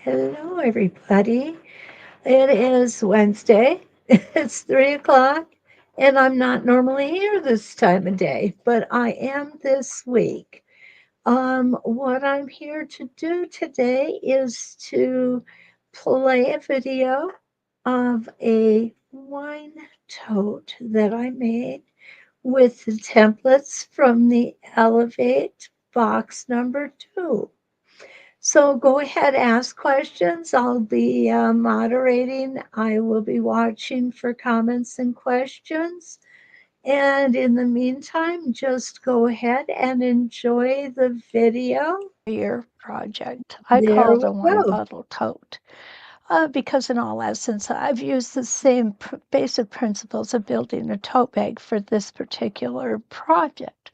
Hello, everybody. It is Wednesday. It's 3 o'clock, and I'm not normally here this time of day, but I am this week. What I'm here to do today is to play a video of a wine tote that I made with the templates from the Elevate box number 2. So go ahead, ask questions. I'll be moderating. I will be watching for comments and questions. And in the meantime, just go ahead and enjoy the video. Your project. I There call we the wine go. bottle tote because, in all essence, I've used the same basic principles of building a tote bag for this particular project.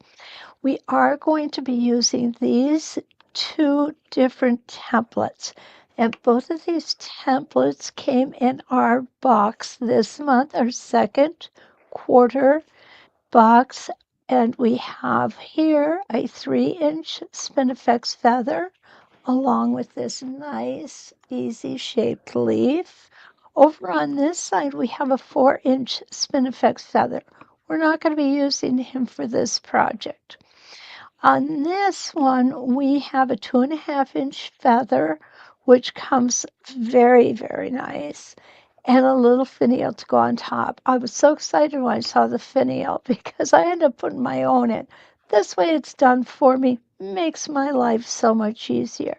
We are going to be using these two different templates, and both of these templates came in our box this month, our second quarter box, and we have here a 3-inch Spinifex feather along with this nice, easy shaped leaf. Over on this side, we have a 4-inch Spinifex feather. We're not going to be using him for this project. On this one, we have a 2.5-inch feather, which comes very, very nice, and a little finial to go on top. I was so excited when I saw the finial because I ended up putting my own in. This way it's done for me, makes my life so much easier.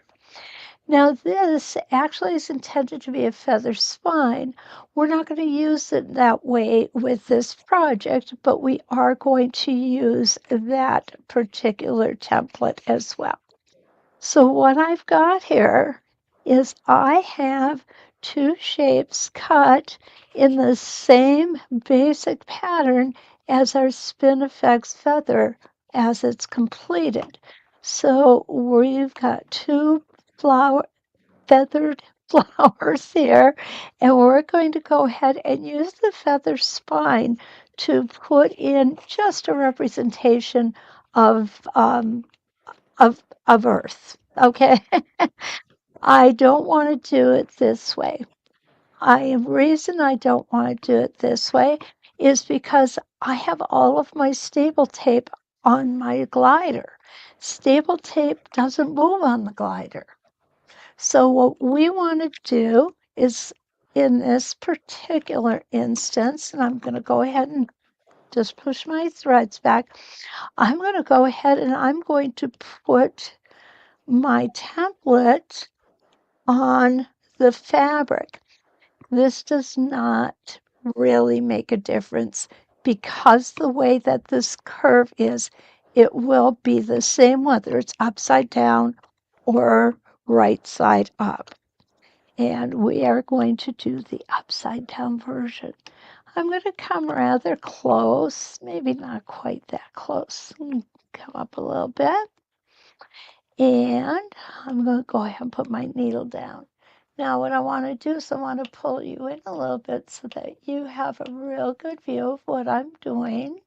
Now, this actually is intended to be a feather spine. We're not going to use it that way with this project, but we are going to use that particular template as well. So what I've got here is I have two shapes cut in the same basic pattern as our Spinifex feather as it's completed. So we've got two flower feathered flowers here, and we're going to go ahead and use the feather spine to put in just a representation of of Earth. Okay, I don't want to do it this way. Reason I don't want to do it this way is because I have all of my staple tape on my glider. Staple tape doesn't move on the glider. So what we want to do is in this particular instance, and I'm going to go ahead and just push my threads back. I'm going to go ahead and I'm going to put my template on the fabric. This does not really make a difference because the way that this curve is, it will be the same whether it's upside down or right side up. And we are going to do the upside down version. I'm going to come rather close, maybe not quite that close. Come up a little bit. And I'm going to go ahead and put my needle down. Now what I want to do is I want to pull you in a little bit so that you have a real good view of what I'm doing.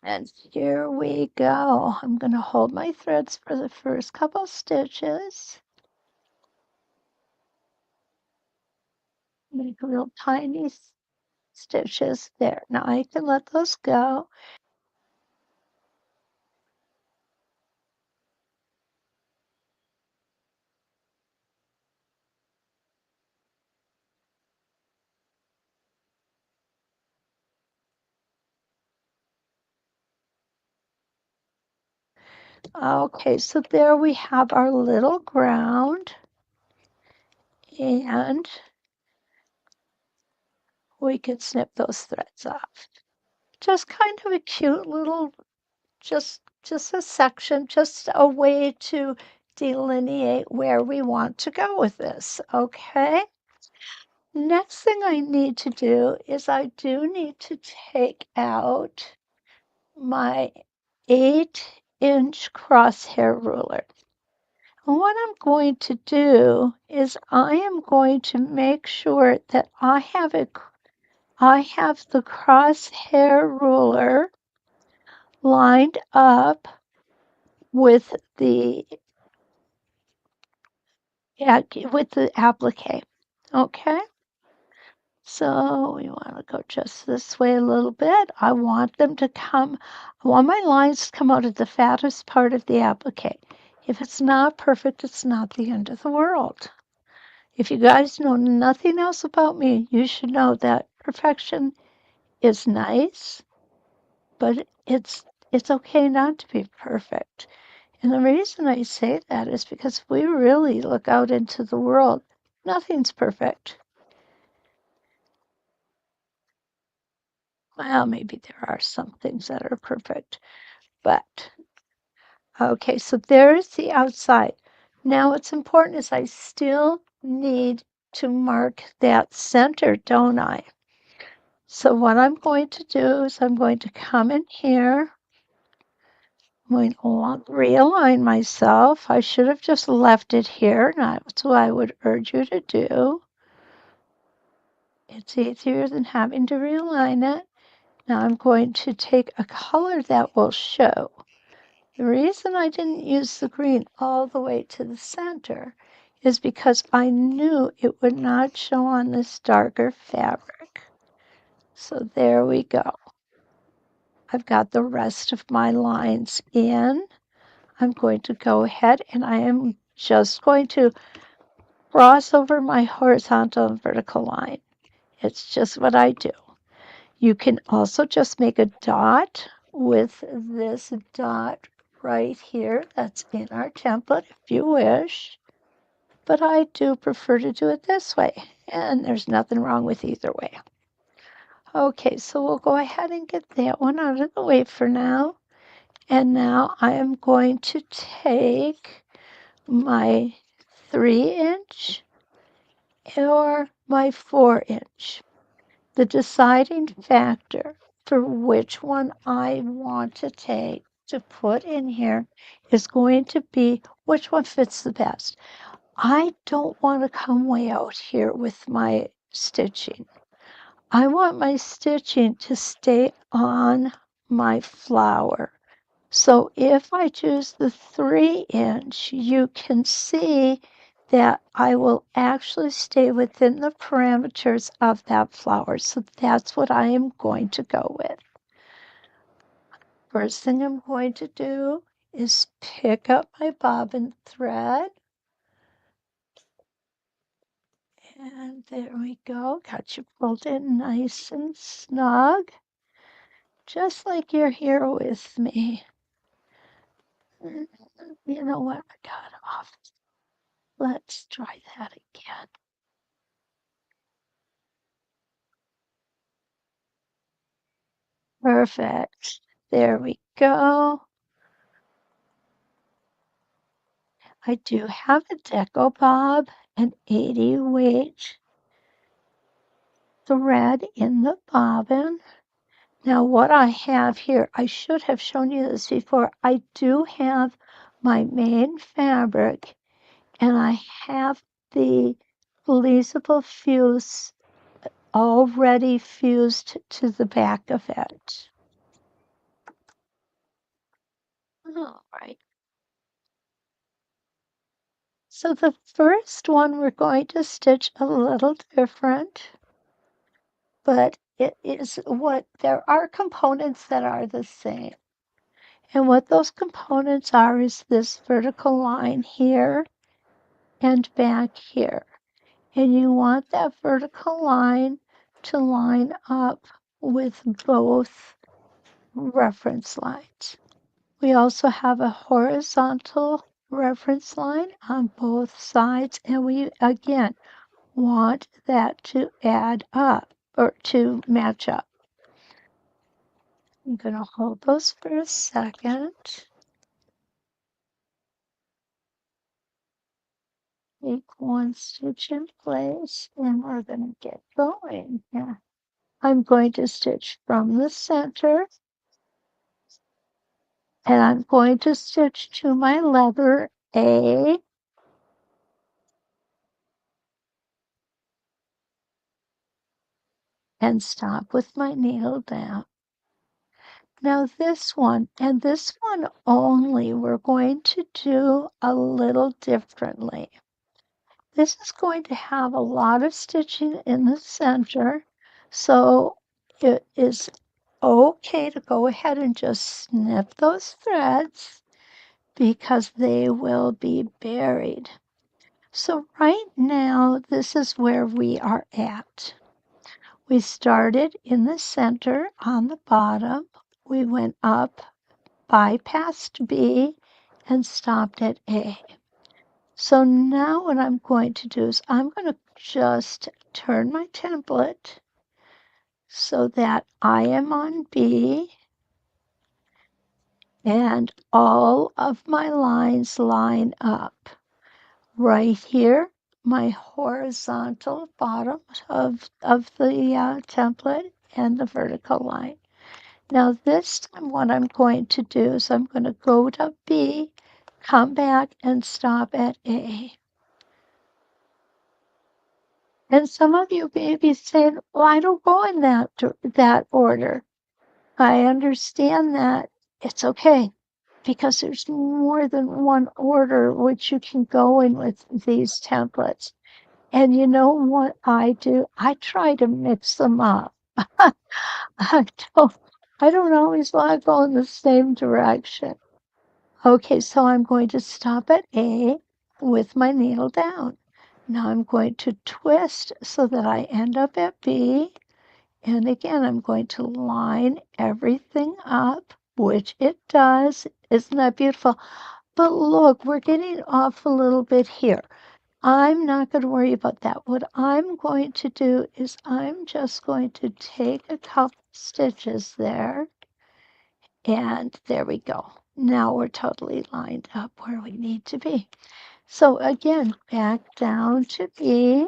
And here we go. I'm going to hold my threads for the first couple stitches. Make real tiny stitches there. Now I can let those go. Okay, so there we have our little ground, and we can snip those threads off. Just kind of a cute little, just a section, just a way to delineate where we want to go with this, okay? Next thing I need to do is I do need to take out my 8-inch crosshair ruler. And what I'm going to do is I am going to make sure that I have the crosshair ruler lined up with the Yeah, with the applique. Okay. So we want to go just this way a little bit. I want them to come, I want my lines to come out of the fattest part of the applique. If it's not perfect, it's not the end of the world. If you guys know nothing else about me, you should know that perfection is nice, but it's okay not to be perfect. And the reason I say that is because if we really look out into the world, nothing's perfect. Well, maybe there are some things that are perfect, but okay, so there's the outside. Now what's important is I still need to mark that center, don't I? So what I'm going to do is I'm going to come in here. I'm going to realign myself. I should have just left it here. That's what I would urge you to do. It's easier than having to realign it. Now I'm going to take a color that will show. The reason I didn't use the green all the way to the center is because I knew it would not show on this darker fabric. So there we go. I've got the rest of my lines in. I'm going to go ahead and I am just going to cross over my horizontal and vertical line. It's just what I do. You can also just make a dot with this dot right here that's in our template if you wish, but I do prefer to do it this way, and there's nothing wrong with either way. Okay, so we'll go ahead and get that one out of the way for now, and now I am going to take my 3-inch or my 4-inch. The deciding factor for which one I want to take to put in here is going to be which one fits the best. I don't want to come way out here with my stitching. I want my stitching to stay on my flower. So if I choose the 3-inch, you can see that I will actually stay within the parameters of that flower. So that's what I am going to go with. First thing I'm going to do is pick up my bobbin thread. And there we go. Got you pulled in nice and snug, just like you're here with me. You know what? I got off. Let's try that again. Perfect. There we go. I do have a deco bob, an 80 weight thread in the bobbin. Now what I have here, I should have shown you this before. I do have my main fabric and I have the flexible fuse already fused to the back of it. All right. So the first one we're going to stitch a little different, but it is what there are components that are the same. And what those components are is this vertical line here and back here. And you want that vertical line to line up with both reference lines. We also have a horizontal reference line on both sides, and we again want that to add up or to match up. I'm going to hold those for a second. Take one stitch in place and we're going to get going here. I'm going to stitch from the center and I'm going to stitch to my letter A and stop with my needle down. Now this one and this one only we're going to do a little differently. This is going to have a lot of stitching in the center, so it is okay to go ahead and just snip those threads because they will be buried. So right now, this is where we are at. We started in the center on the bottom. We went up, bypassed B, and stopped at A. So now what I'm going to do is I'm going to just turn my template so that I am on B and all of my lines line up. Right here, my horizontal bottom of the template and the vertical line. Now this time what I'm going to do is I'm going to go to B, come back and stop at A. And some of you may be saying, well, I don't go in that order. I understand that. It's okay because there's more than one order which you can go in with these templates. And you know what I do? I try to mix them up. I don't, I don't always want to go in the same direction. Okay, so I'm going to stop at A with my needle down. Now I'm going to twist so that I end up at B. And again, I'm going to line everything up, which it does. Isn't that beautiful? But look, we're getting off a little bit here. I'm not going to worry about that. What I'm going to do is I'm just going to take a couple stitches there, and there we go. Now we're totally lined up where we need to be. So again, back down to B,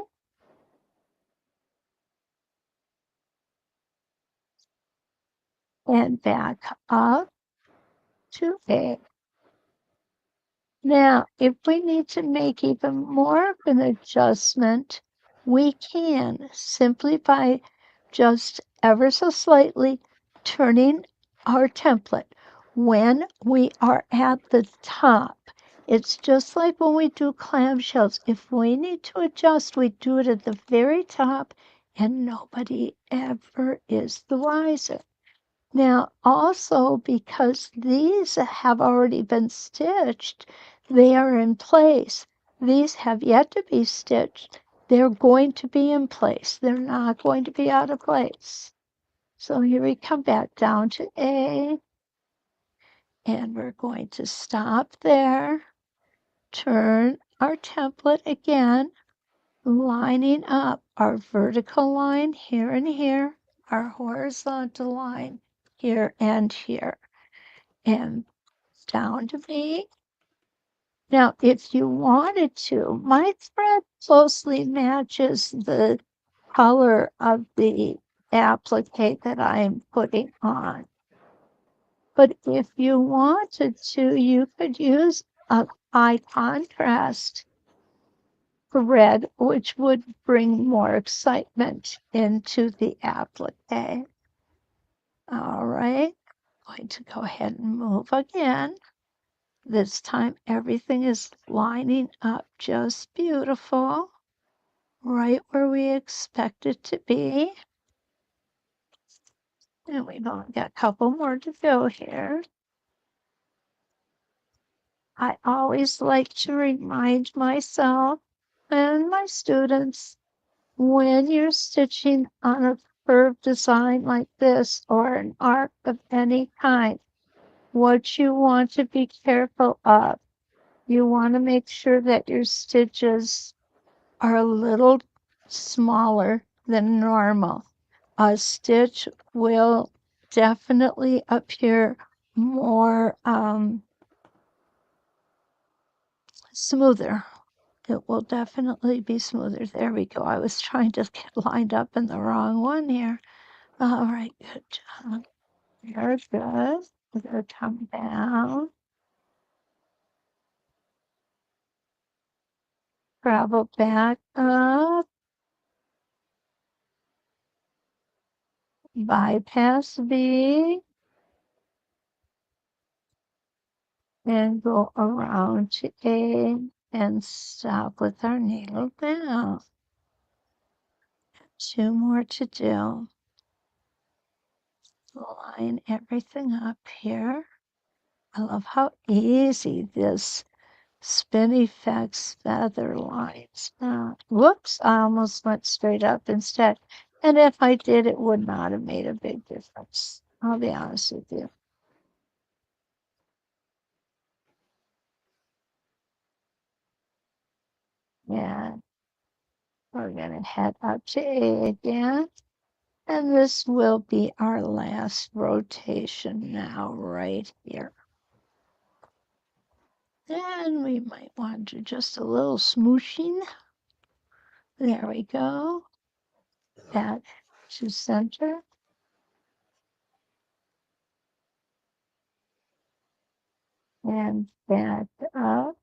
and back up to A. Now, if we need to make even more of an adjustment, we can simply by just ever so slightly turning our template. When we are at the top, it's just like when we do clamshells. If we need to adjust, we do it at the very top and nobody ever is the wiser. Now, also because these have already been stitched, they are in place. These have yet to be stitched. They're going to be in place. They're not going to be out of place. So here we come back down to A, and we're going to stop there, turn our template again, lining up our vertical line here and here, our horizontal line here and here. And down to B. Now, if you wanted to, my thread closely matches the color of the applique that I'm putting on. But if you wanted to, you could use a high contrast thread, which would bring more excitement into the applique. All right, I'm going to go ahead and move again. This time everything is lining up just beautiful, right where we expect it to be. And we've only got a couple more to go here. I always like to remind myself and my students when you're stitching on a curved design like this or an arc of any kind, what you want to be careful of. You want to make sure that your stitches are a little smaller than normal. A stitch will definitely appear more smoother. It will definitely be smoother. There we go. I was trying to get lined up in the wrong one here. All right, good job. Very good. We're going to come down, travel back up, bypass B, and go around to A and stop with our needle down. 2 more to do. Line everything up here. I love how easy this Spin Effects feather lines now. Whoops, I almost went straight up instead. And if I did, it would not have made a big difference. I'll be honest with you. And we're going to head up to A again. And this will be our last rotation now, right here. And we might want to do just a little smooshing. There we go. Back to center. And back up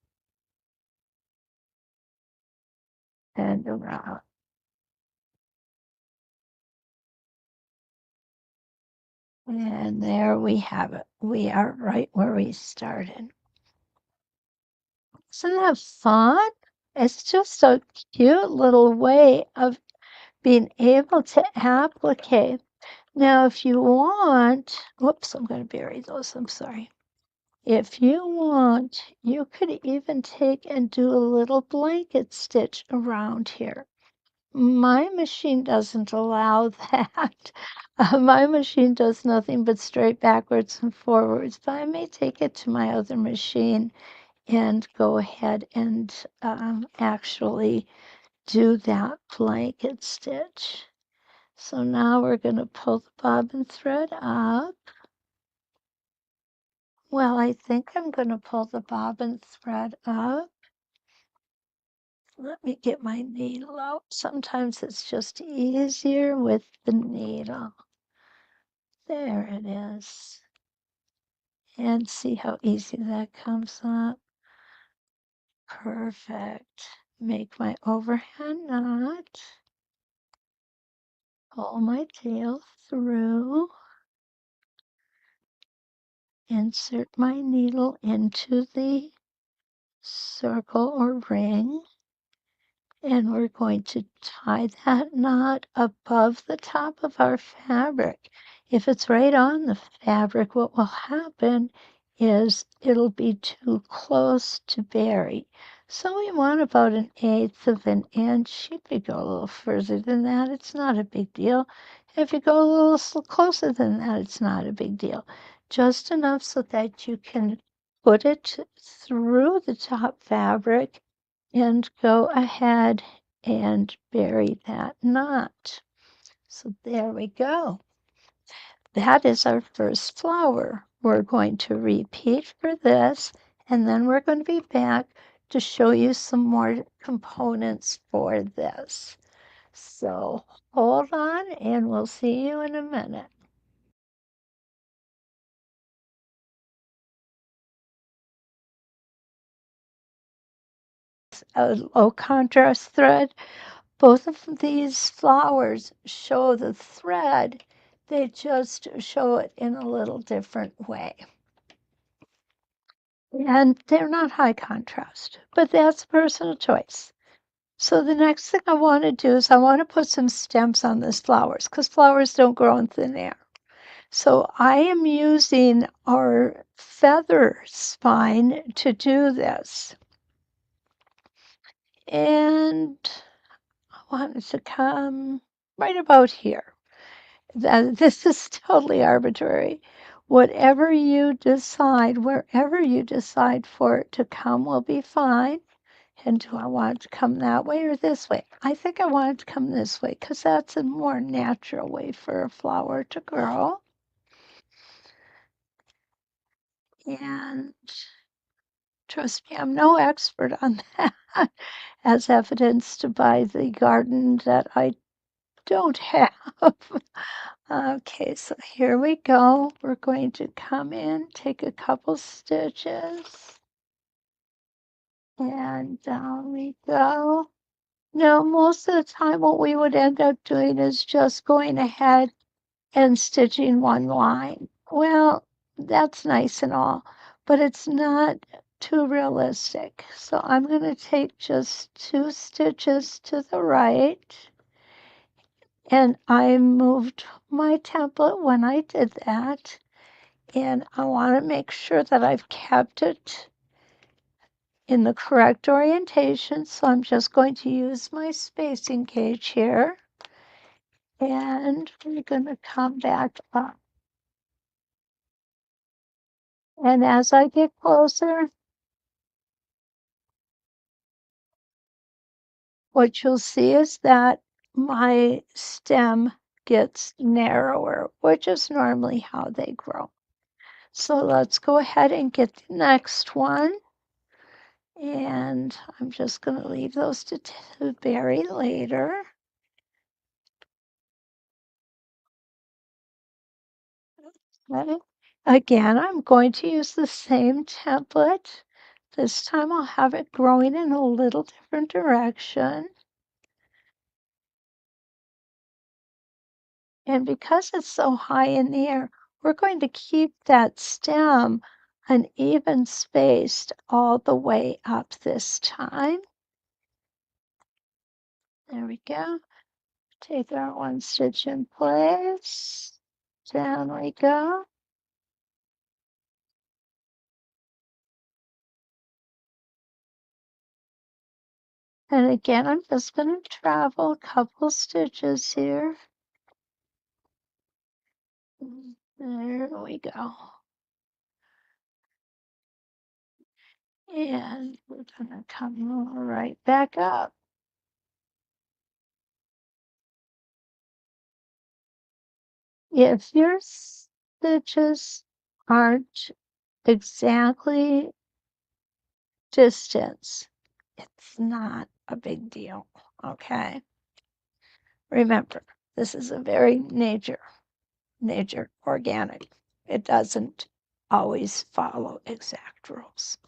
and around. And there we have it. We are right where we started. Isn't that fun? It's just a cute little way of being able to applicate. Now, if you want, whoops, I'm going to bury those. I'm sorry. If you want, you could even take and do a little blanket stitch around here. My machine doesn't allow that. My machine does nothing but straight backwards and forwards, but I may take it to my other machine and go ahead and actually do that blanket stitch. So now we're going to pull the bobbin thread up. Well, I think I'm going to pull the bobbin thread up. Let me get my needle out. Sometimes it's just easier with the needle. There it is. And see how easy that comes up. Perfect. Make my overhand knot. Pull my tail through. Insert my needle into the circle or ring. And we're going to tie that knot above the top of our fabric. If it's right on the fabric, what will happen is it'll be too close to bury. So we want about 1/8 of an inch. If you go a little further than that, it's not a big deal. If you go a little closer than that, it's not a big deal. Just enough so that you can put it through the top fabric and go ahead and bury that knot. So there we go. That is our first flower. We're going to repeat for this, and then we're going to be back to show you some more components for this. So hold on, and we'll see you in a minute. A low contrast thread. Both of these flowers show the thread, they just show it in a little different way. And they're not high contrast, but that's personal choice. So the next thing I want to do is I want to put some stems on these flowers because flowers don't grow in thin air. So I am using our feather spine to do this. And I want it to come right about here. This is totally arbitrary. Whatever you decide, wherever you decide for it to come will be fine. And do I want it to come that way or this way? I think I want it to come this way because that's a more natural way for a flower to grow. And trust me, I'm no expert on that, as evidenced by the garden that I don't have. Okay, so here we go. We're going to come in, take a couple stitches, and down we go. Now, most of the time, what we would end up doing is just going ahead and stitching one line. Well, that's nice and all, but it's not too realistic. So I'm going to take just 2 stitches to the right, and I moved my template when I did that, and I want to make sure that I've kept it in the correct orientation. So I'm just going to use my spacing gauge here, and we're going to come back up. And as I get closer, what you'll see is that my stem gets narrower, which is normally how they grow. So let's go ahead and get the next one. And I'm just going to leave those to bury later. Okay. Again, I'm going to use the same template. This time I'll have it growing in a little different direction. And because it's so high in the air, we're going to keep that stem an even spaced all the way up this time. There we go. Take our 1 stitch in place. Down we go. And again, I'm just going to travel a couple stitches here. There we go. And we're going to come right back up. If your stitches aren't exactly distance, it's not a big deal, okay? Remember, this is a very nature organic. It doesn't always follow exact rules.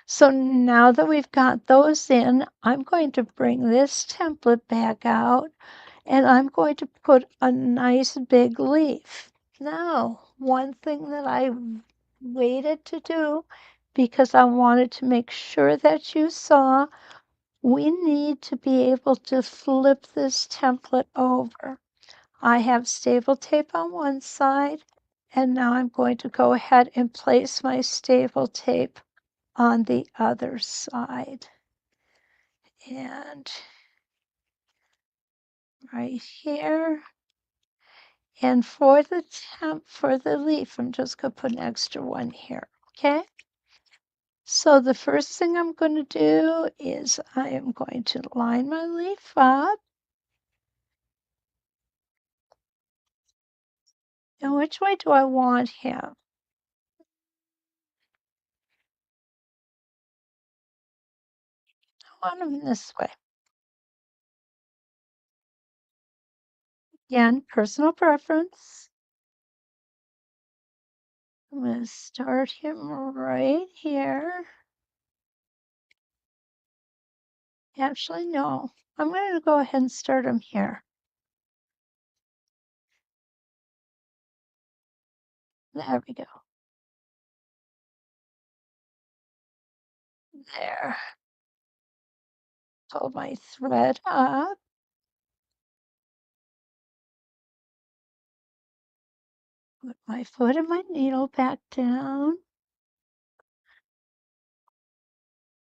So now that we've got those in, I'm going to bring this template back out, and I'm going to put a nice big leaf. Now, one thing that I waited to do, because I wanted to make sure that you saw, we need to be able to flip this template over. I have staple tape on one side, and now I'm going to go ahead and place my staple tape on the other side. And right here. And for the leaf, I'm just going to put an extra one here, okay? So the first thing I'm going to do is I am going to line my leaf up. And which way do I want him? I want him this way. Again, personal preference. I'm going to start him right here. Actually, no. I'm going to go ahead and start him here. There we go. There. Pull my thread up. Put my foot and my needle back down.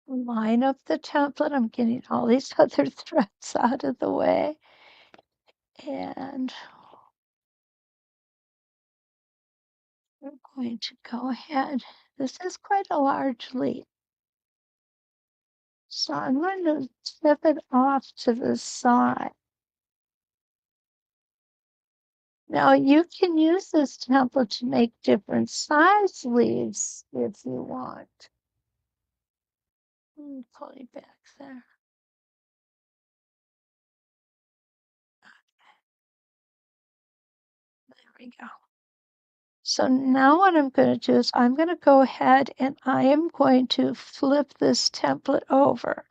Line up the template. I'm getting all these other threads out of the way. And we're going to go ahead. This is quite a large leaf. So I'm going to tip it off to the side. Now you can use this template to make different size leaves if you want. Pull it back there. There we go. So now what I'm going to do is I'm going to go ahead and I am going to flip this template over.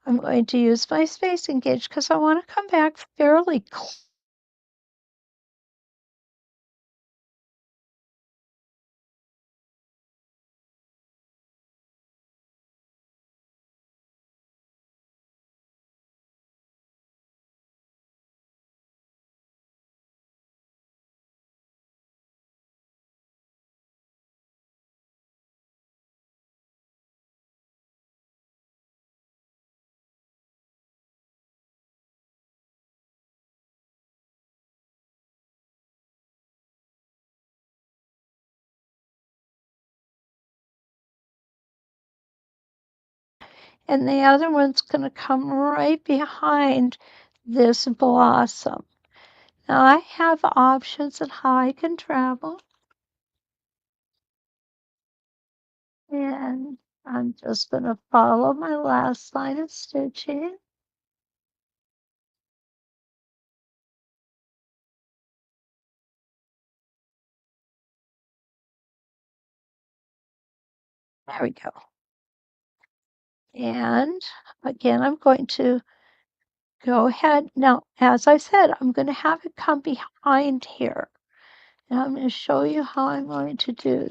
I'm going to use my spacing gauge because I want to come back fairly close. and the other one's going to come right behind this blossom. Now I have options on how I can travel, and I'm just going to follow my last line of stitching. There we go. And again, I'm going to go ahead. Now, as I said, I'm going to have it come behind here. And I'm going to show you how I'm going to do.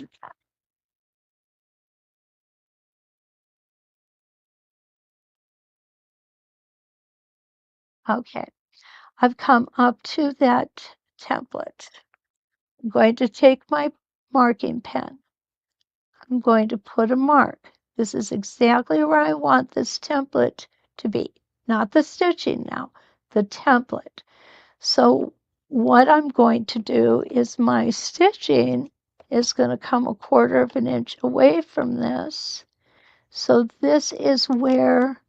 Okay, I've come up to that template. I'm going to take my marking pen. I'm going to put a mark. This is exactly where I want this template to be. Not the stitching now, the template. So what I'm going to do is my stitching is going to come 1/4 of an inch away from this. So this is where,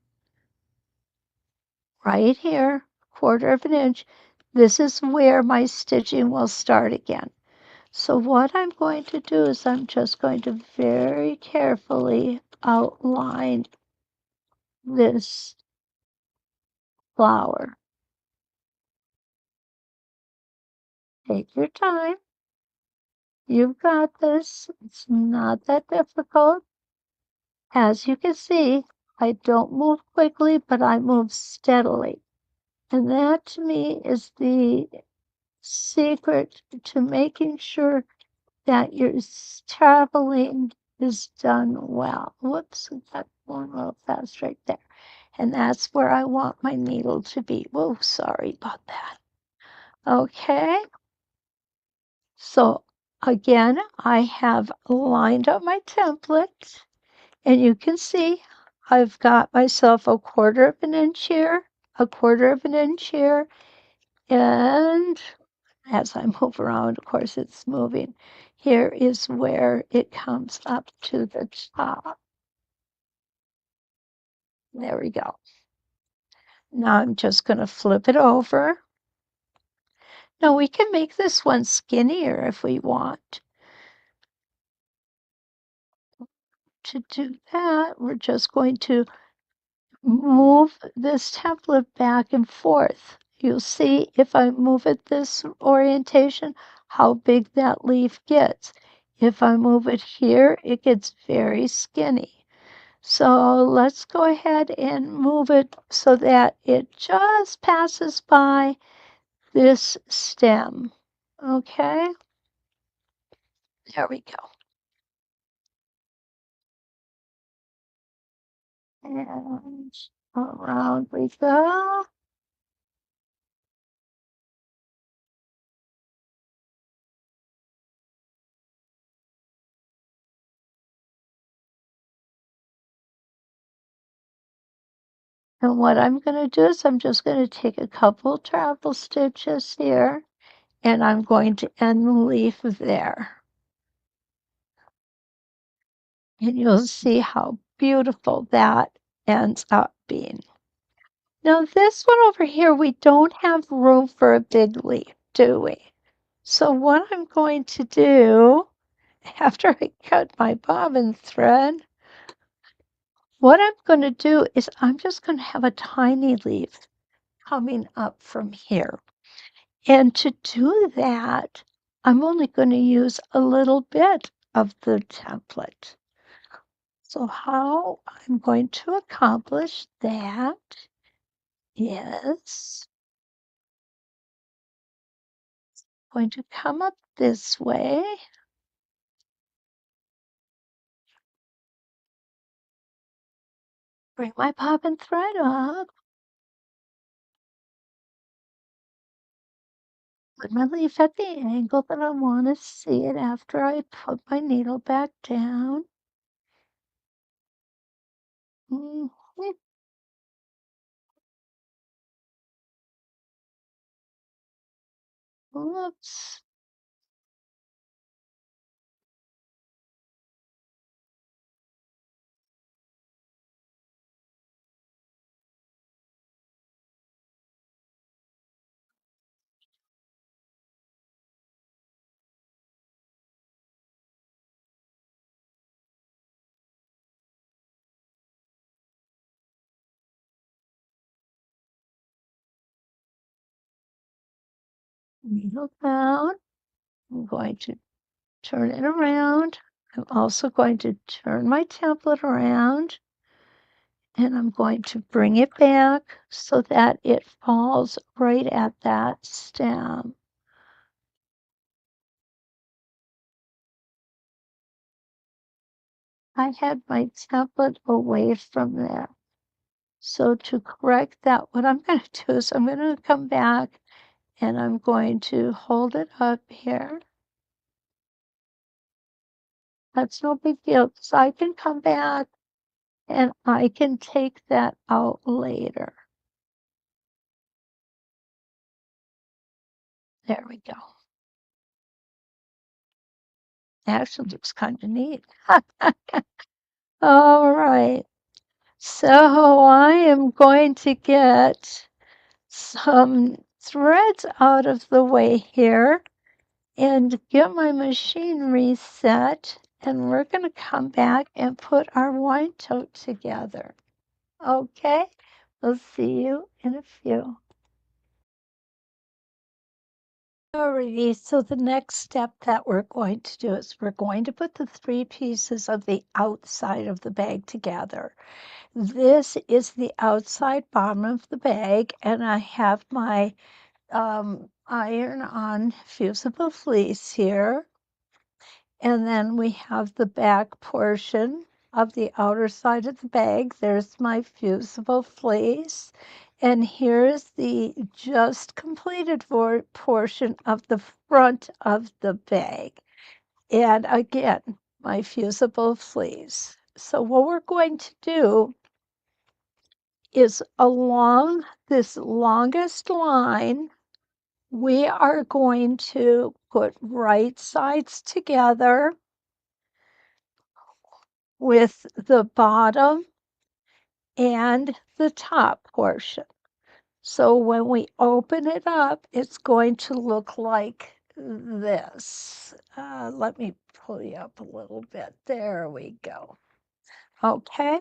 right here, 1/4 of an inch, this is where my stitching will start again. So what I'm going to do is I'm just going to very carefully outline this flower. Take your time. You've got this. It's not that difficult. As you can see, I don't move quickly, but I move steadily. And that to me is the secret to making sure that your traveling is done well. Whoops, I got going a little fast right there. And that's where I want my needle to be. Whoa, sorry about that. Okay, so again, I have lined up my template, and you can see I've got myself 1/4 of an inch here, 1/4 of an inch here, and as I move around, of course, it's moving. Here is where it comes up to the top. There we go. Now I'm just going to flip it over. Now we can make this one skinnier if we want. To do that, we're just going to move this template back and forth. You'll see if I move it this orientation, how big that leaf gets. If I move it here, it gets very skinny. So let's go ahead and move it so that it just passes by this stem. Okay, there we go. And around we go. And what I'm going to do is I'm just going to take a couple treble stitches here, and I'm going to end the leaf there. And you'll see how beautiful that ends up being. Now this one over here, we don't have room for a big leaf, do we? So what I'm going to do, after I cut my bobbin thread, what I'm going to do is I'm just going to have a tiny leaf coming up from here. And to do that, I'm only going to use a little bit of the template. So how I'm going to accomplish that is going to come up this way. Bring my bobbin thread up. Put my leaf at the angle that I want to see it after I put my needle back down. Mhm. Oops. needle down. I'm going to turn it around. I'm also going to turn my template around, and I'm going to bring it back so that it falls right at that stem. I had my template away from there. So to correct that, what I'm going to do is I'm going to come back and I'm going to hold it up here. That's no big deal. So I can come back and I can take that out later. There we go. Actually looks kind of neat. All right. So I am going to get some threads out of the way here and get my machine reset, and we're going to come back and put our wine tote together. Okay? We'll see you in a few. Alrighty, so the next step that we're going to do is we're going to put the 3 pieces of the outside of the bag together. This is the outside bottom of the bag, and I have my iron-on fusible fleece here. And then we have the back portion of the outer side of the bag. There's my fusible fleece. And here's the just completed portion of the front of the bag. And again, my fusible fleece. So what we're going to do is along this longest line, we are going to put right sides together with the bottom and the top portion. So when we open it up, it's going to look like this. Let me pull you up a little bit. There we go. Okay,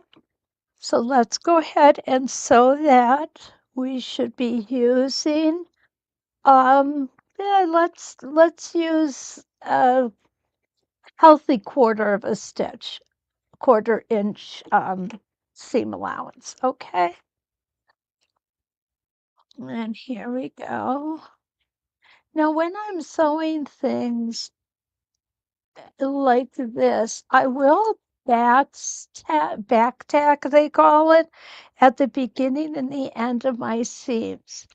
so let's go ahead and sew that. We should be using, let's use a healthy quarter of a stitch. Quarter-inch seam allowance, okay? And here we go. Now, when I'm sewing things like this, I will back tack, they call it, at the beginning and the end of my seams.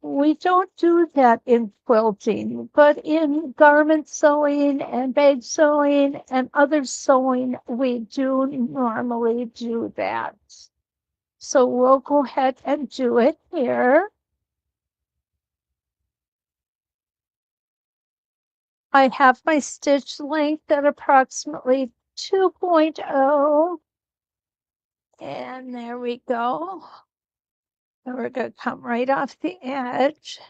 We don't do that in quilting, but in garment sewing and bag sewing and other sewing, we do normally do that. So we'll go ahead and do it here. I have my stitch length at approximately 2.0. And there we go. And we're going to come right off the edge.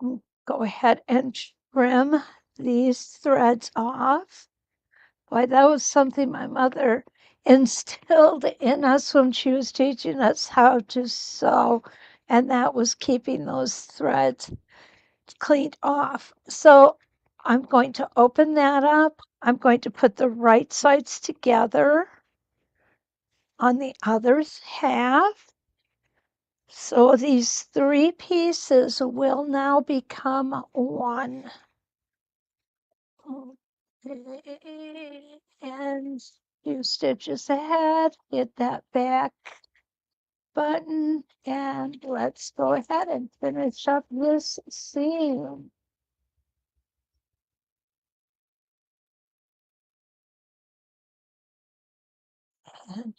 Go ahead and trim these threads off. Boy, that was something my mother instilled in us when she was teaching us how to sew, and that was keeping those threads cleaned off. So I'm going to open that up. I'm going to put the right sides together on the other half. So these 3 pieces will now become one. And few stitches ahead, hit that back button, and let's go ahead and finish up this seam. And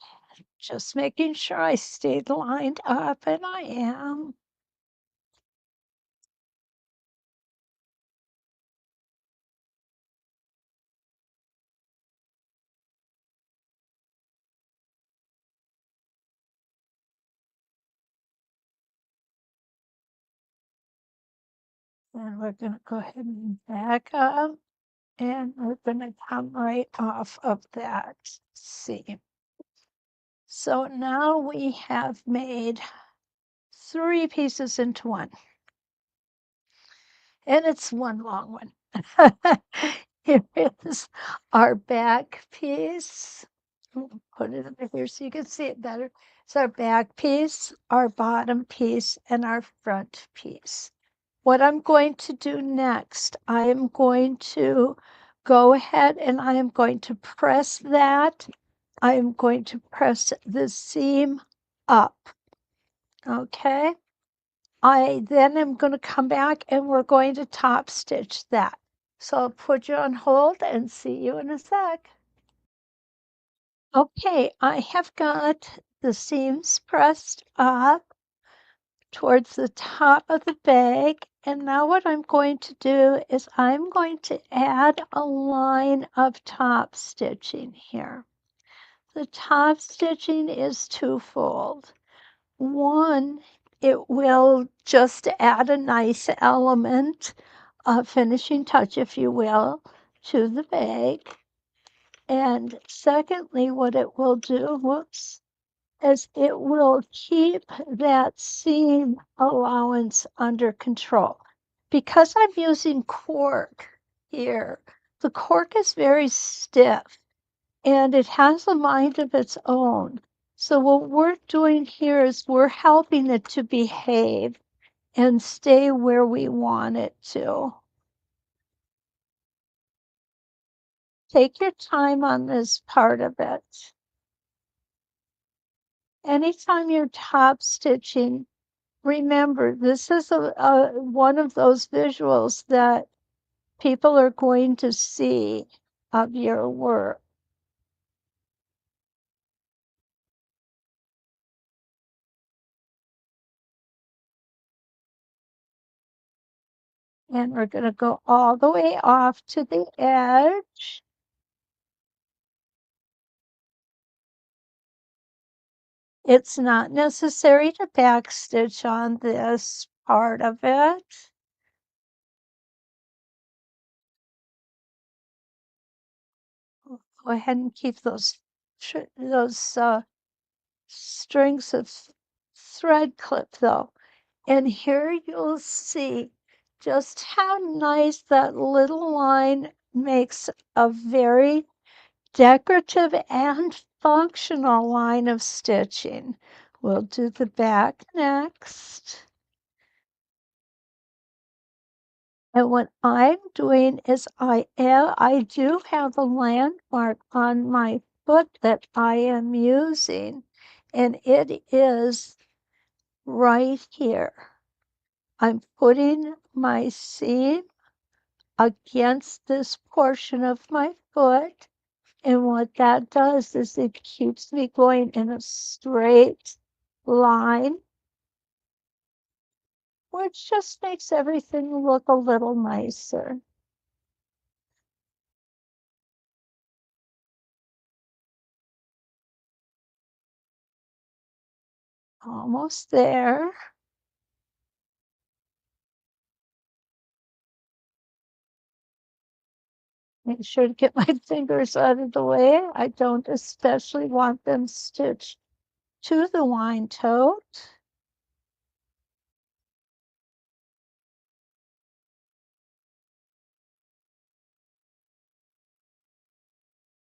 just making sure I stayed lined up, and I am. And we're gonna go ahead and back up, and we're gonna come right off of that seam. So now we have made 3 pieces into one. and it's one long one. Here is our back piece. Put it over here so you can see it better. It's our back piece, our bottom piece, and our front piece. What I'm going to do next, I am going to go ahead and I am going to press that. I am going to press the seam up. Okay. I then am going to come back and we're going to top stitch that. So I'll put you on hold and see you in a sec. Okay, I have got the seams pressed up towards the top of the bag. And now what I'm going to do is I'm going to add a line of top stitching here. The top stitching is twofold. One, it will just add a nice element, a finishing touch, if you will, to the bag. And secondly, what it will do, whoops, is it will keep that seam allowance under control. Because I'm using cork here, the cork is very stiff and it has a mind of its own. So what we're doing here is we're helping it to behave and stay where we want it to. Take your time on this part of it. Anytime you're top stitching, remember this is one of those visuals that people are going to see of your work. And we're going to go all the way off to the edge. It's not necessary to backstitch on this part of it. Go ahead and keep those strings of thread clip though. And here you'll see just how nice that little line makes a very decorative and functional line of stitching. We'll do the back next. And what I'm doing is I do have a landmark on my foot that I am using, and it is right here. I'm putting my seam against this portion of my foot, and what that does is it keeps me going in a straight line, which just makes everything look a little nicer. Almost there. Make sure to get my fingers out of the way. I don't especially want them stitched to the wine tote.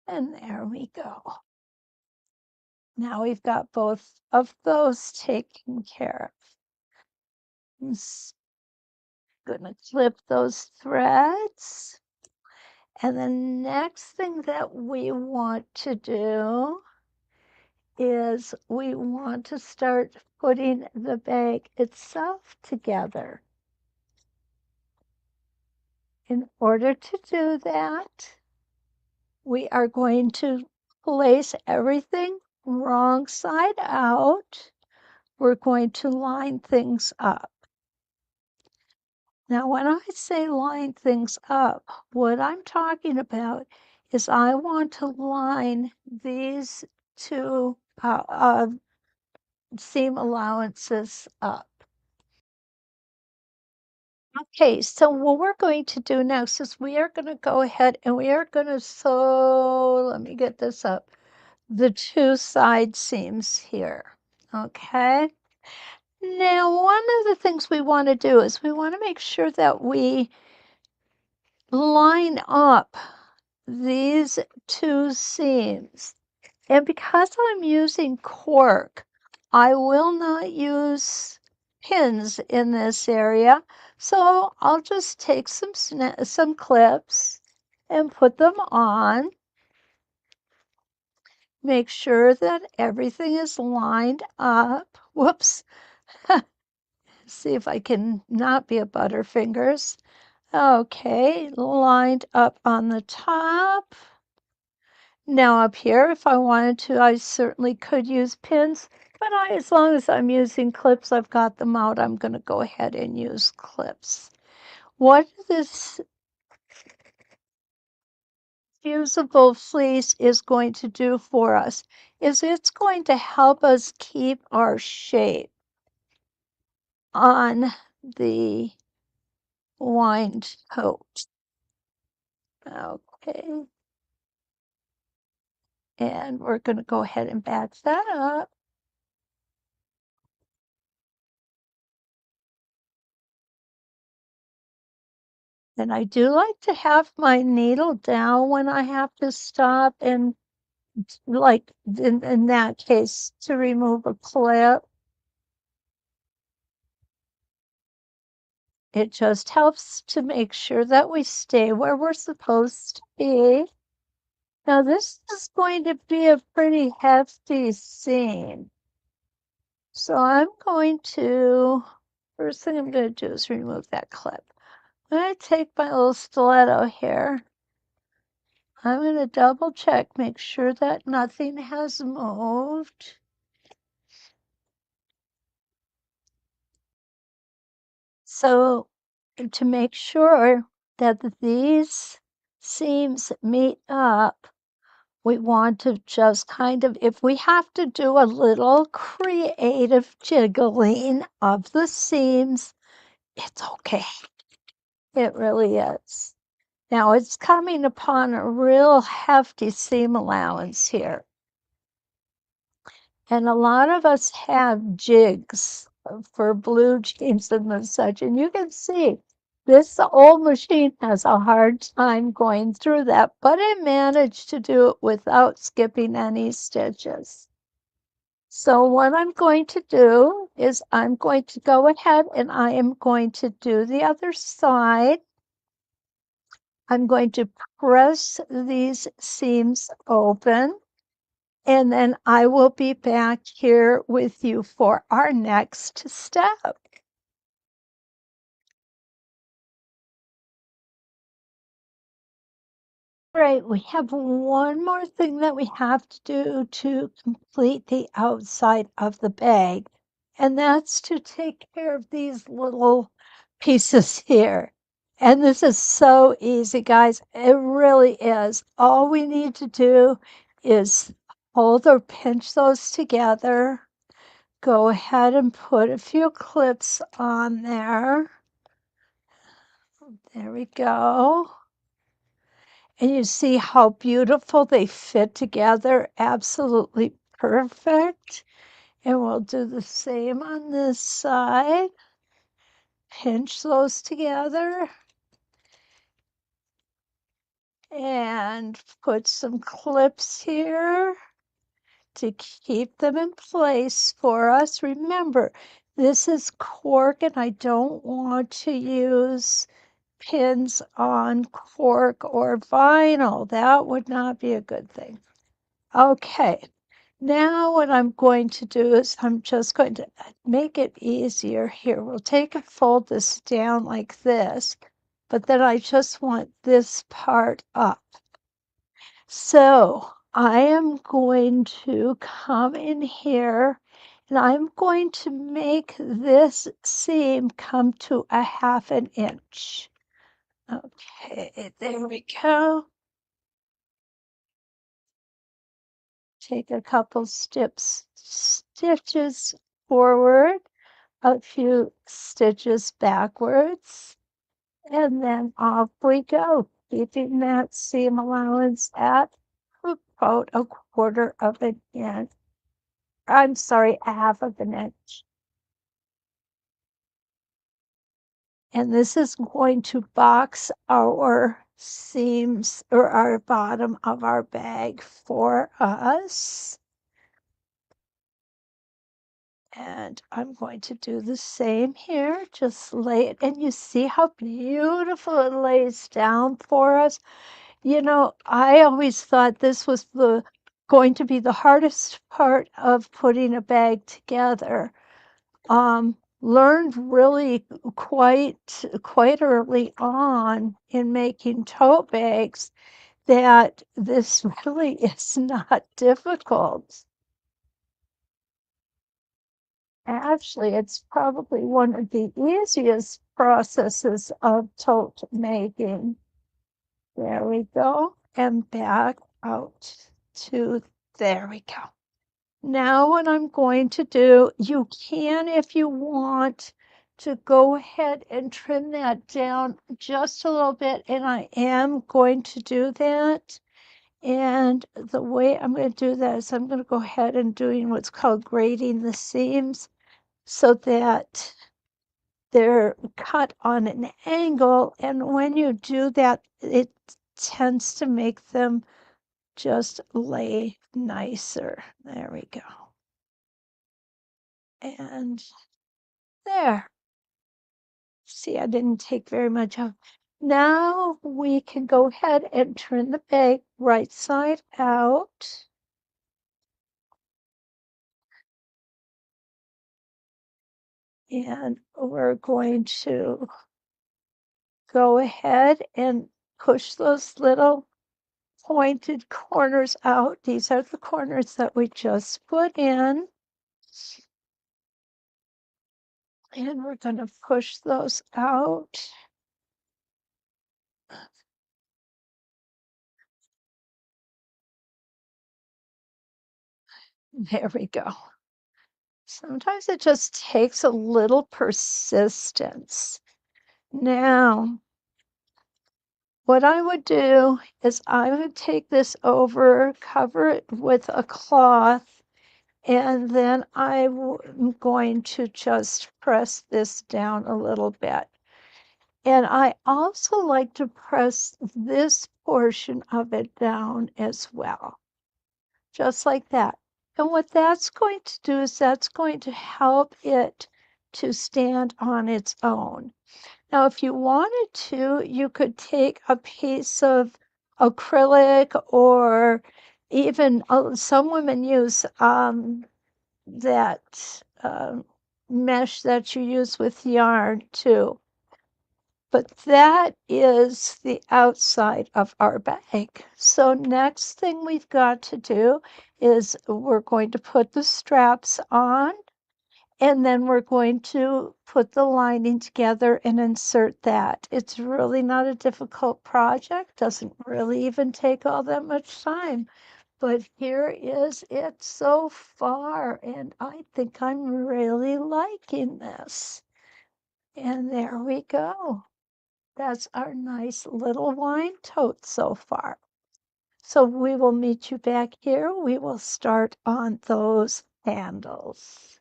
And there we go. Now we've got both of those taken care of. I'm gonna clip those threads. And the next thing that we want to do is we want to start putting the bag itself together. In order to do that, we are going to place everything wrong side out. We're going to line things up. Now, when I say line things up, what I'm talking about is I want to line these two seam allowances up. Okay, so what we're going to do next is we are going to go ahead and we are going to sew, let me get this up, the two side seams here, okay? Now, one of the things we want to do is we want to make sure that we line up these two seams. And because I'm using cork, I will not use pins in this area. So I'll just take some clips and put them on. Make sure that everything is lined up. Whoops. See if I can not be a butterfingers. Okay, lined up on the top. Now up here, if I wanted to, I certainly could use pins, but as long as I'm using clips, I've got them out, I'm going to go ahead and use clips. What this fusible fleece is going to do for us is it's going to help us keep our shape on the wind coat. Okay. And we're going to go ahead and back that up. And I do like to have my needle down when I have to stop and like in that case to remove a clip. It just helps to make sure that we stay where we're supposed to be. Now this is going to be a pretty hefty seam. So first thing I'm going to do is remove that clip. I'm going to take my little stiletto here. I'm going to double check, make sure that nothing has moved. So to make sure that these seams meet up, we want to just kind of, if we have to do a little creative jiggling of the seams, it's okay. It really is. Now it's coming upon a real hefty seam allowance here. And a lot of us have jigs for blue jeans and such, and you can see this old machine has a hard time going through that, but it managed to do it without skipping any stitches. So what I'm going to do is I'm going to go ahead and I am going to do the other side. I'm going to press these seams open. And then I will be back here with you for our next step. Right, we have one more thing that we have to do to complete the outside of the bag, and that's to take care of these little pieces here. And this is so easy, guys. It really is. All we need to do is hold or pinch those together. Go ahead and put a few clips on there. There we go. And you see how beautiful they fit together. Absolutely perfect. And we'll do the same on this side. Pinch those together. And put some clips here to keep them in place for us. Remember, this is cork and I don't want to use pins on cork or vinyl. That would not be a good thing. Okay, now what I'm going to do is I'm just going to make it easier here. We'll take and fold this down like this, but then I just want this part up. So I am going to come in here and I'm going to make this seam come to a 1/2 inch. Okay, there we go. Take a couple stitches forward, a few stitches backwards, and then off we go, keeping that seam allowance at about 1/4 of an inch. I'm sorry, 1/2 of an inch. And this is going to box our seams or our bottom of our bag for us. And I'm going to do the same here, just lay it, and you see how beautiful it lays down for us. You know, I always thought this was going to be the hardest part of putting a bag together. Learned really quite early on in making tote bags that this really is not difficult. Actually, it's probably one of the easiest processes of tote making. There we go. And back out to, there we go. Now what I'm going to do, you can, if you want, to go ahead and trim that down just a little bit, and I am going to do that. And the way I'm going to do that is I'm going to go ahead and doing what's called grading the seams so that they're cut on an angle. And when you do that, it tends to make them just lay nicer. There we go. And there. See, I didn't take very much off. Now we can go ahead and turn the bag right side out. And we're going to go ahead and push those little pointed corners out. These are the corners that we just put in. And we're going to push those out. There we go. Sometimes it just takes a little persistence. Now, what I would do is I would take this over, cover it with a cloth, and then I'm going to just press this down a little bit. And I also like to press this portion of it down as well, just like that. And what that's going to do is that's going to help it to stand on its own. Now, if you wanted to, you could take a piece of acrylic, or even some women use that mesh that you use with yarn too. But that is the outside of our bag. So next thing we've got to do is we're going to put the straps on, and then we're going to put the lining together and insert that. It's really not a difficult project, doesn't really even take all that much time. But here is it so far, and I think I'm really liking this. And there we go. That's our nice little wine tote so far. So we will meet you back here. We will start on those handles.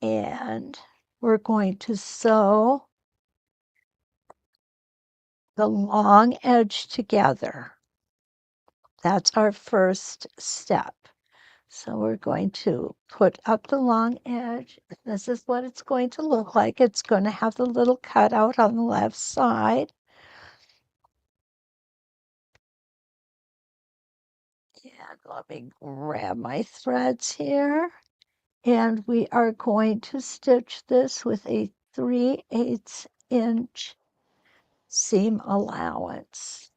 And we're going to sew the long edge together. That's our first step. So we're going to put up the long edge. This is what it's going to look like. It's going to have the little cutout on the left side. And let me grab my threads here. And we are going to stitch this with a 3/8 inch seam allowance.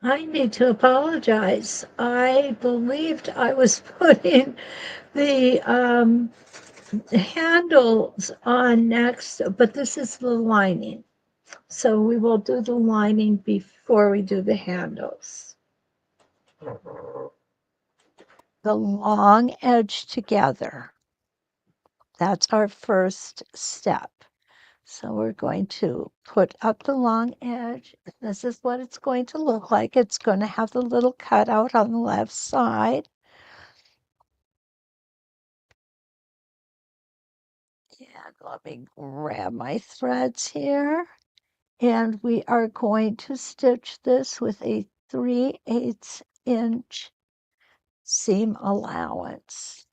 I need to apologize. I believed I was putting the handles on next, but this is the lining. So we will do the lining before we do the handles. The long edge together. That's our first step. So we're going to put up the long edge. This is what it's going to look like. It's going to have the little cutout on the left side. And let me grab my threads here. And we are going to stitch this with a 3/8 inch seam allowance.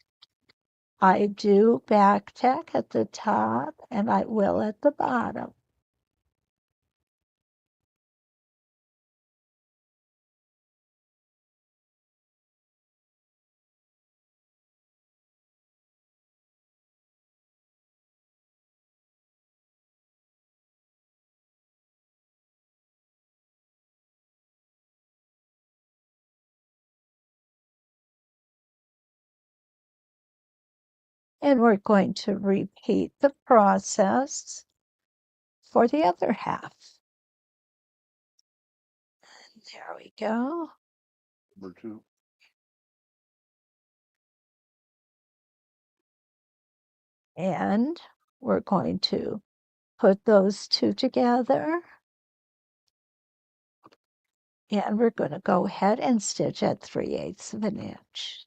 I do back tack at the top and I will at the bottom. And we're going to repeat the process for the other half. There we go. Number two. And we're going to put those two together. And we're going to go ahead and stitch at 3/8 of an inch.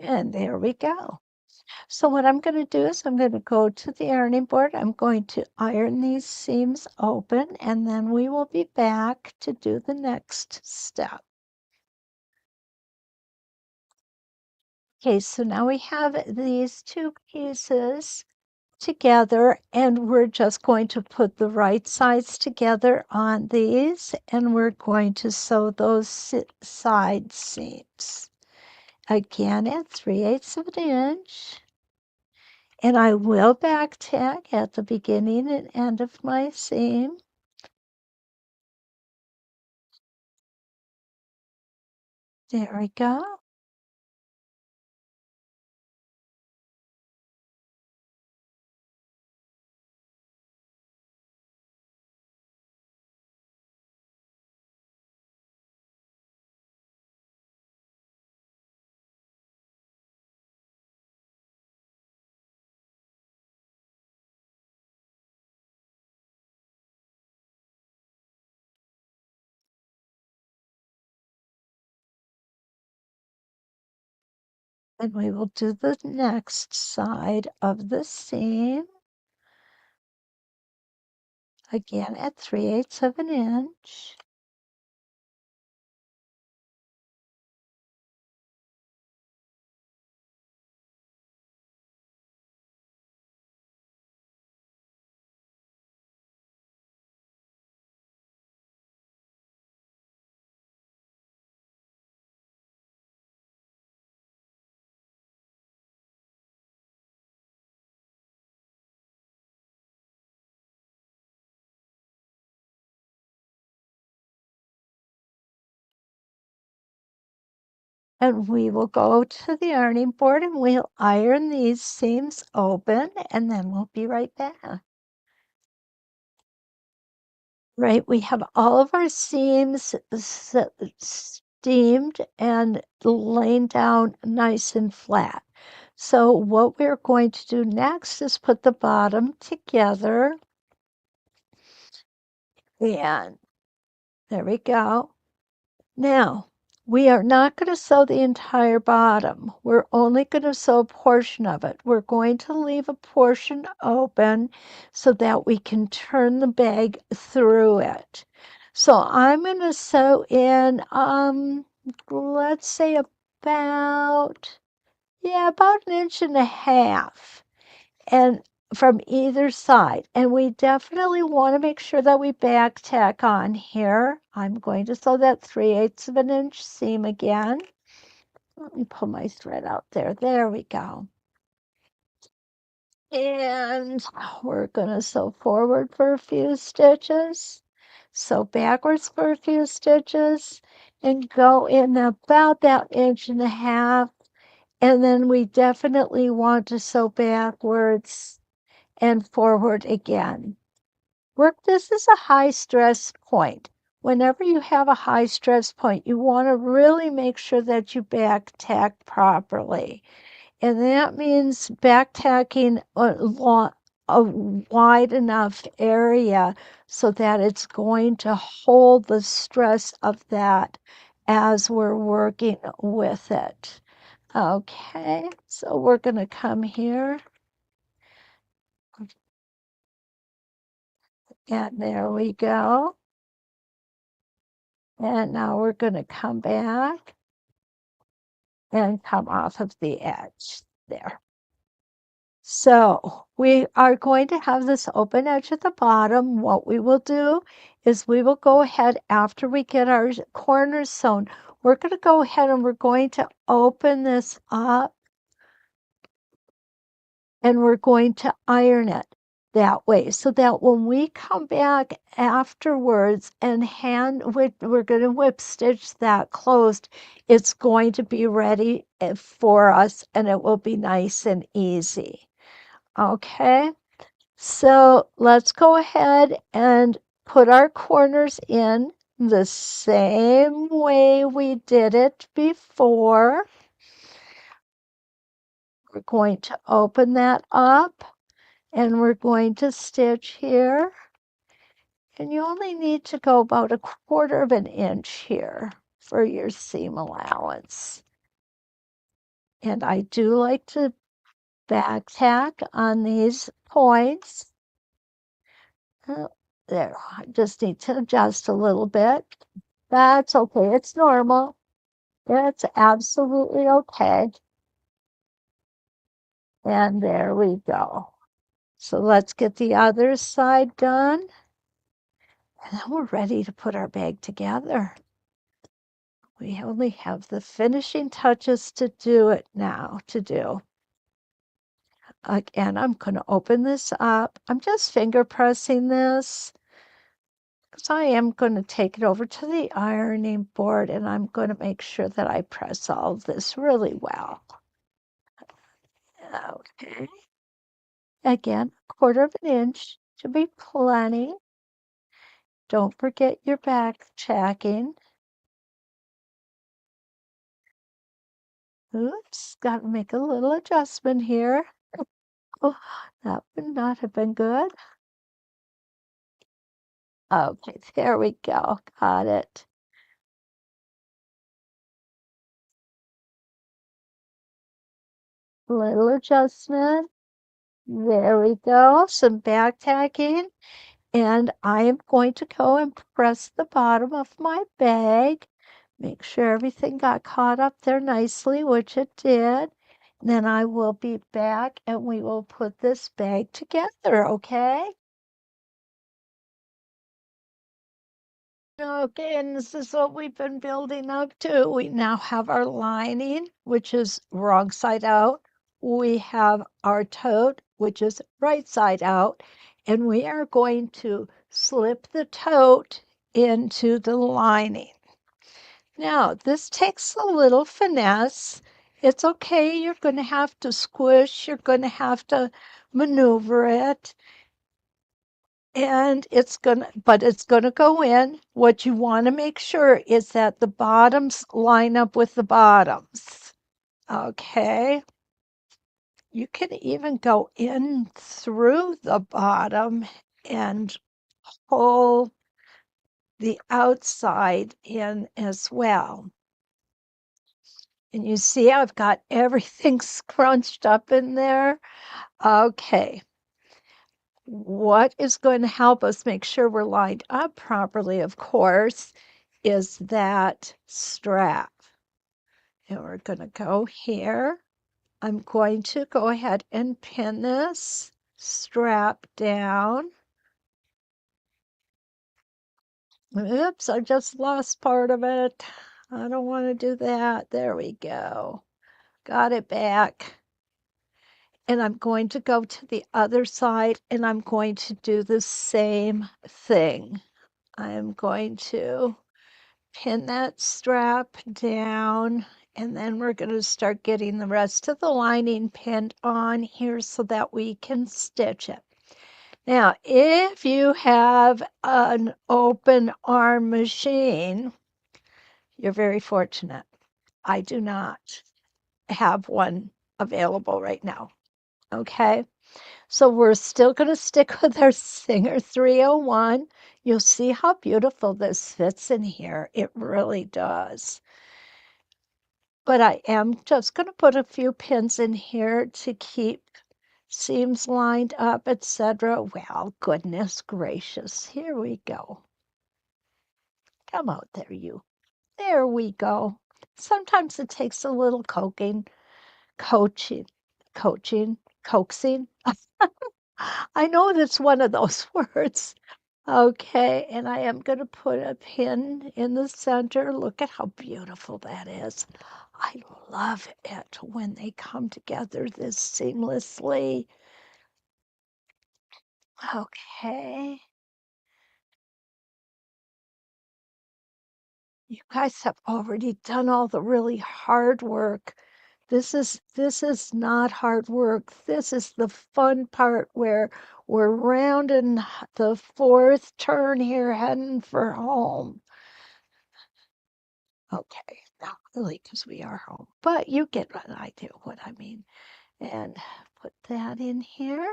And there we go. So what I'm going to do is I'm going to go to the ironing board. I'm going to iron these seams open, and then we will be back to do the next step. Okay, so now we have these two pieces together, and we're just going to put the right sides together on these, and we're going to sew those side seams. Again at 3/8 of an inch. And I will back tack at the beginning and end of my seam. There we go. And we will do the next side of the seam. Again at 3/8 of an inch. And we will go to the ironing board and we'll iron these seams open, and then we'll be right back. Right, we have all of our seams steamed and laying down nice and flat. So what we're going to do next is put the bottom together. And there we go. Now, we are not going to sew the entire bottom. We're only going to sew a portion of it. We're going to leave a portion open so that we can turn the bag through it. So I'm going to sew in, let's say about 1.5 inches, and from either side. And we definitely want to make sure that we back tack on here. I'm going to sew that 3/8 of an inch seam again. Let me pull my thread out there. There we go. And we're going to sew forward for a few stitches, sew backwards for a few stitches, and go in about that 1.5 inches. And then we definitely want to sew backwards and forward again. This is a high stress point. Whenever you have a high stress point, you want to really make sure that you back tack properly. And that means back tacking a wide enough area so that it's going to hold the stress of that as we're working with it. Okay, so we're going to come here. And there we go. And now we're going to come back and come off of the edge there. So we are going to have this open edge at the bottom. What we will do is we will go ahead after we get our corners sewn. We're going to go ahead and we're going to open this up and we're going to iron it that way so that when we come back afterwards and we're going to whip stitch that closed, it's going to be ready for us and it will be nice and easy. Okay, so let's go ahead and put our corners in the same way we did it before. We're going to open that up and we're going to stitch here. And you only need to go about 1/4 inch here for your seam allowance. And I do like to back tack on these points. There, I just need to adjust a little bit. That's okay, it's normal. It's absolutely okay. And there we go. So let's get the other side done. And then we're ready to put our bag together. We only have the finishing touches to do it now, Again, I'm going to open this up. I'm just finger pressing this because I am going to take it over to the ironing board and I'm going to make sure that I press all of this really well. Okay. Again, 1/4 inch should be plenty. Don't forget your back checking. Oops, got to make a little adjustment here. Oh, that would not have been good. Okay, there we go. Got it. Little adjustment. There we go. Some back tacking. And I am going to go and press the bottom of my bag. Make sure everything got caught up there nicely, which it did. And then I will be back and we will put this bag together, okay? Okay, and this is what we've been building up to. We now have our lining, which is wrong side out. We have our tote, which is right side out. And we are going to slip the tote into the lining. Now, this takes a little finesse. It's okay. You're going to have to squish. You're going to have to maneuver it and it's gonna go in. What you want to make sure is that the bottoms line up with the bottoms. Okay. You can even go in through the bottom and pull the outside in as well. And you see I've got everything scrunched up in there. Okay. What is going to help us make sure we're lined up properly, of course, is that strap. And we're going to go here. I'm going to go ahead and pin this strap down. Oops, I just lost part of it. I don't want to do that. There we go. Got it back. And I'm going to go to the other side and I'm going to do the same thing. I'm going to pin that strap down and then we're going to start getting the rest of the lining pinned on here so that we can stitch it. Now, if you have an open arm machine, you're very fortunate. I do not have one available right now. Okay. So we're still going to stick with our Singer 301. You'll see how beautiful this fits in here. It really does. But I am just going to put a few pins in here to keep seams lined up, etc. Well, goodness gracious. Here we go. Come out there, you. There we go. Sometimes it takes a little coaching, coaxing. I know that's one of those words. Okay, and I am going to put a pin in the center. Look at how beautiful that is. I love it when they come together this seamlessly. Okay. You guys have already done all the really hard work. This is not hard work. This is the fun part where we're rounding the fourth turn here, heading for home. Okay, not really, because we are home, but you get what I do, what I mean. And put that in here.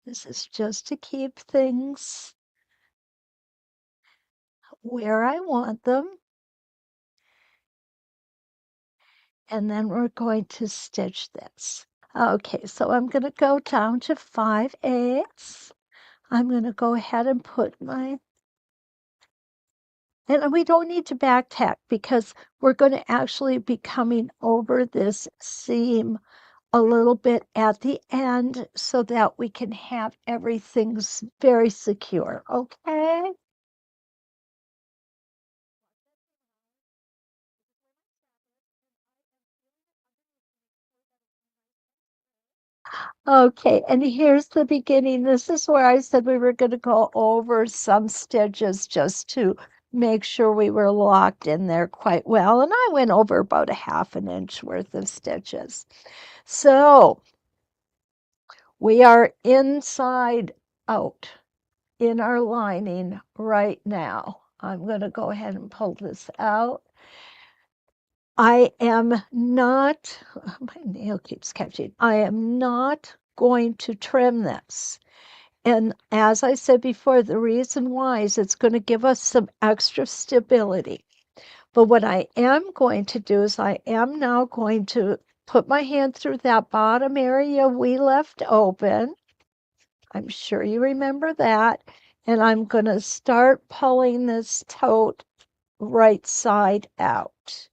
This is just to keep things where I want them. And then we're going to stitch this. Okay, so I'm going to go down to 5/8. I'm going to go ahead and put my, and we don't need to back tack because we're going to actually be coming over this seam a little bit at the end so that we can have everything very secure, okay? Okay, and here's the beginning. This is where I said we were going to go over some stitches just to make sure we were locked in there quite well. And I went over about a 1/2 inch worth of stitches. So we are inside out in our lining right now. I'm going to go ahead and pull this out. I am not, my nail keeps catching. I am not going to trim this. And as I said before, the reason why is it's going to give us some extra stability. But what I am going to do is I am now going to put my hand through that bottom area we left open. I'm sure you remember that. And I'm going to start pulling this tote right side out.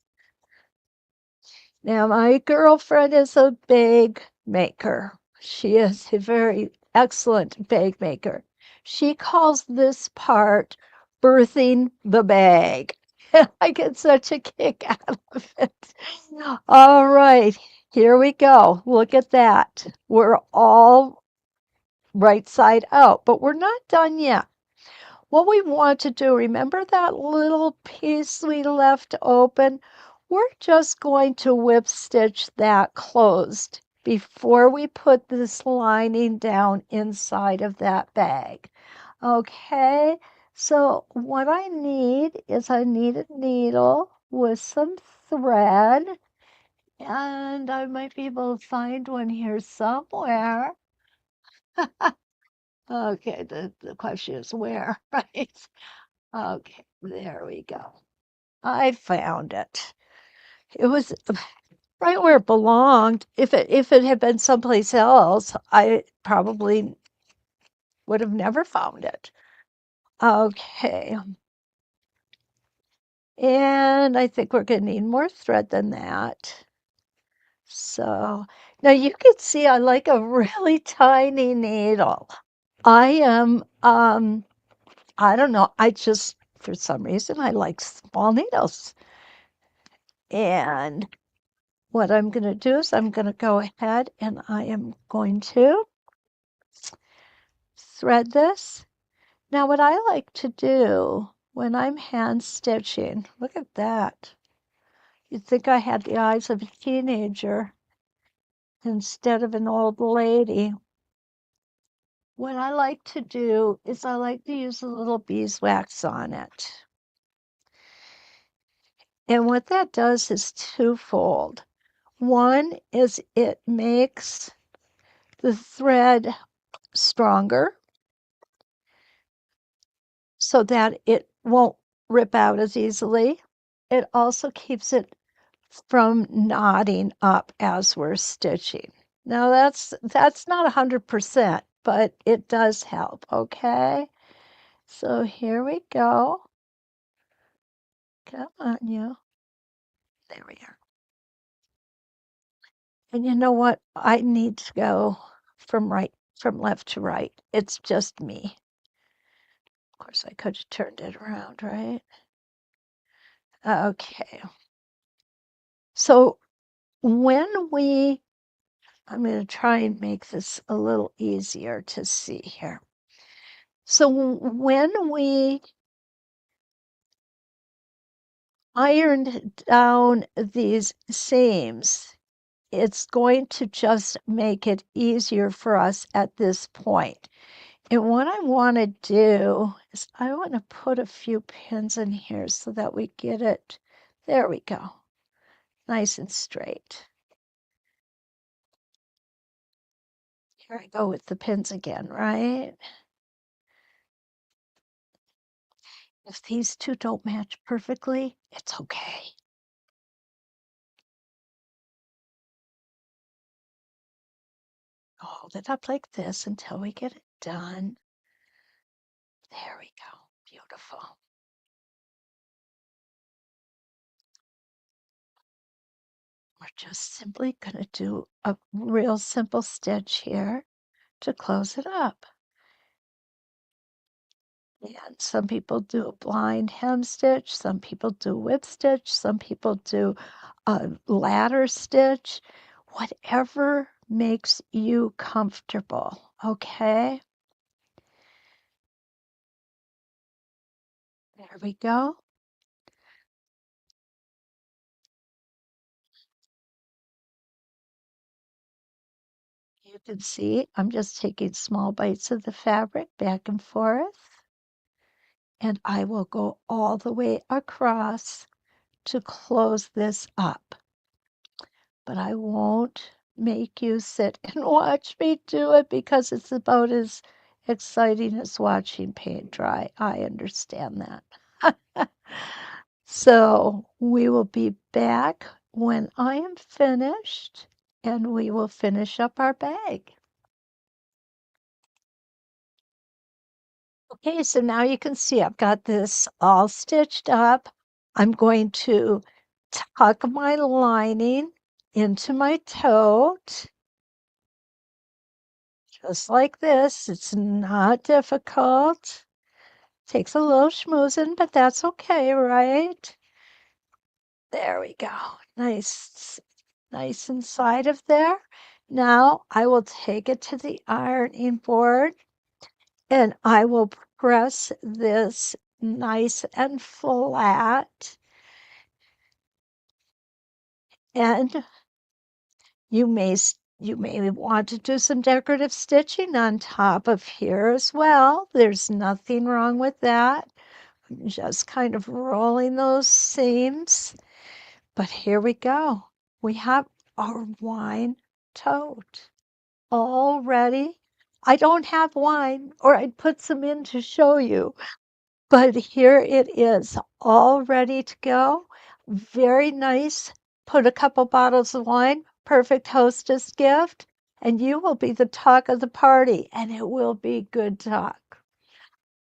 Now, my girlfriend is a bag maker. She is a very excellent bag maker. She calls this part birthing the bag. I get such a kick out of it. All right, here we go. Look at that. We're all right side out, but we're not done yet. What we want to do, remember that little piece we left open? We're just going to whip stitch that closed before we put this lining down inside of that bag. Okay, so what I need is I need a needle with some thread, and I might be able to find one here somewhere. Okay, the question is where, right? Okay, there we go. I found it. It was right where it belonged. If it had been someplace else, I probably would have never found it. Okay. And I think we're going to need more thread than that. So now you can see I like a really tiny needle. I am, I don't know, I just for some reason, I like small needles. And what I'm going to do is I'm going to go ahead and I am going to thread this. Now, what I like to do when I'm hand stitching, look at that. You'd think I had the eyes of a teenager instead of an old lady. What I like to do is I like to use a little beeswax on it. And what that does is twofold. One is it makes the thread stronger so that it won't rip out as easily. It also keeps it from knotting up as we're stitching. Now that's not 100%, but it does help, okay? So here we go. Come on, you. There we are. And you know what? I need to go from left to right. It's just me. Of course, I could have turned it around, right? Okay. So when we, I'm going to try and make this a little easier to see here. So when we ironed down these seams, it's going to just make it easier for us at this point. And what I want to do is I want to put a few pins in here so that we get it. There we go. Nice and straight. Here I go with the pins again, right? If these two don't match perfectly, it's okay. Hold it up like this until we get it done. There we go. Beautiful. We're just simply going to do a real simple stitch here to close it up. And some people do a blind hem stitch, some people do whip stitch, some people do a ladder stitch, whatever makes you comfortable, okay? There we go. You can see I'm just taking small bites of the fabric back and forth, and I will go all the way across to close this up. But I won't make you sit and watch me do it because it's about as exciting as watching paint dry. I understand that. So we will be back when I am finished and we will finish up our bag. Okay, so now you can see I've got this all stitched up. I'm going to tuck my lining into my tote, just like this. It's not difficult. Takes a little schmoozing, but that's okay, right? There we go. Nice, nice inside of there. Now I will take it to the ironing board and I will press this nice and flat. And you may want to do some decorative stitching on top of here as well. There's nothing wrong with that. I'm just kind of rolling those seams. But here we go. We have our wine tote all ready. I don't have wine, or I'd put some in to show you. But here it is, all ready to go. Very nice. Put a couple bottles of wine, perfect hostess gift, and you will be the talk of the party, and it will be good talk.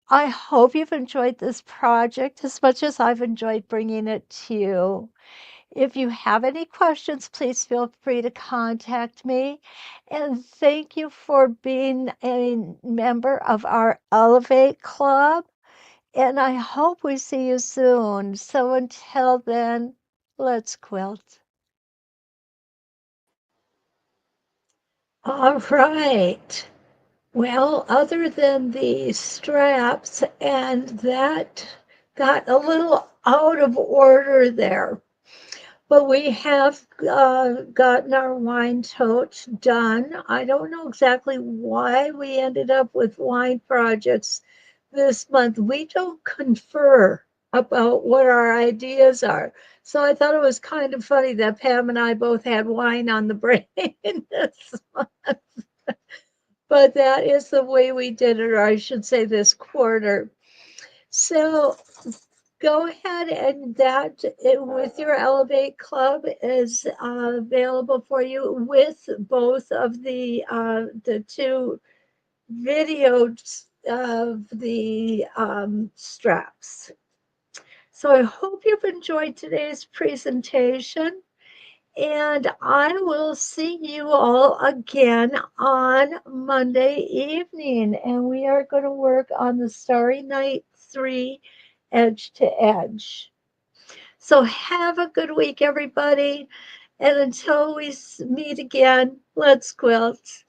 I hope you've enjoyed this project as much as I've enjoyed bringing it to you. If you have any questions, please feel free to contact me. And thank you for being a member of our Elevate Club. and I hope we see you soon. So until then, let's quilt. All right. Well, other than the straps, and that got a little out of order there. But we have gotten our wine tote done. I don't know exactly why we ended up with wine projects this month. We don't confer about what our ideas are. So I thought it was kind of funny that Pam and I both had wine on the brain this month. But that is the way we did it, or I should say this quarter. So go ahead and that with your Elevate Club is available for you with both of the two videos of the straps. So I hope you've enjoyed today's presentation, and I will see you all again on Monday evening. And we are going to work on the Starry Night 3 Edge to Edge. So have a good week, everybody. And until we meet again, let's quilt.